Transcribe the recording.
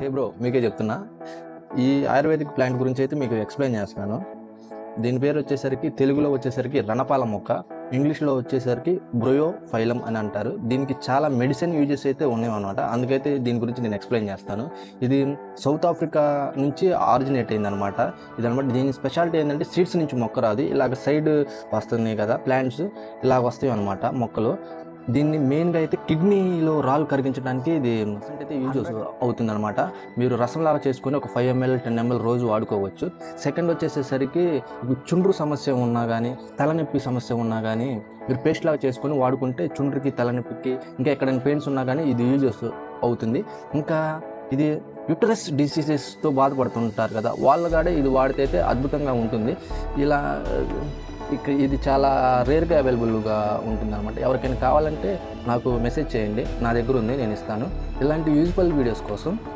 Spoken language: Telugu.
హే బ్రో, మీకే చెప్తున్నా. ఈ ఆయుర్వేదిక్ ప్లాంట్ గురించి అయితే మీకు ఎక్స్ప్లెయిన్ చేస్తున్నాను. దీని పేరు వచ్చేసరికి తెలుగులో వచ్చేసరికి రణపాల మొక్క, ఇంగ్లీష్లో వచ్చేసరికి బ్రయోఫైలం అని అంటారు. దీనికి చాలా మెడిసిన్ యూజెస్ అయితే ఉన్నాయన్నమాట. అందుకైతే దీని గురించి నేను ఎక్స్ప్లెయిన్ చేస్తాను. ఇది సౌత్ ఆఫ్రికా నుంచి ఆరిజినేట్ అయిందనమాట. ఇదనమాట దీని స్పెషాలిటీ ఏంటంటే సీడ్స్ నుంచి మొక్క రాదు, ఇలాగ సైడ్ వస్తున్నాయి కదా ప్లాంట్స్, ఇలాగ వస్తాయి అనమాట మొక్కలు. దీన్ని మెయిన్గా అయితే కిడ్నీలో రాళ్ళు కరిగించడానికి ఇది అయితే యూజ్ అవుతుంది అనమాట. మీరు రసంలాగా చేసుకొని ఒక 5 ml 10 ml రోజు వాడుకోవచ్చు. సెకండ్ వచ్చేసేసరికి చుండ్రు సమస్య ఉన్నా కానీ, తలనొప్పి సమస్య ఉన్నా కానీ మీరు పేస్ట్ లాగా చేసుకొని వాడుకుంటే చుండ్రుకి, తలనొప్పికి, ఇంకా ఎక్కడైనా పెయిన్స్ ఉన్నా కానీ ఇది యూజ్ అవుతుంది. ఇంకా ఇది యూటరస్ డిసీజెస్తో బాధపడుతుంటారు కదా, వాళ్ళ కాడే ఇది వాడితే అయితే అద్భుతంగా ఉంటుంది. ఇలా ఇది చాలా రేర్గా అవైలబుల్గా ఉంటుంది అనమాట. ఎవరికైనా కావాలంటే నాకు మెసేజ్ చేయండి, నా దగ్గర ఉంది, నేను ఇస్తాను. ఇలాంటి యూజ్ఫుల్ వీడియోస్ కోసం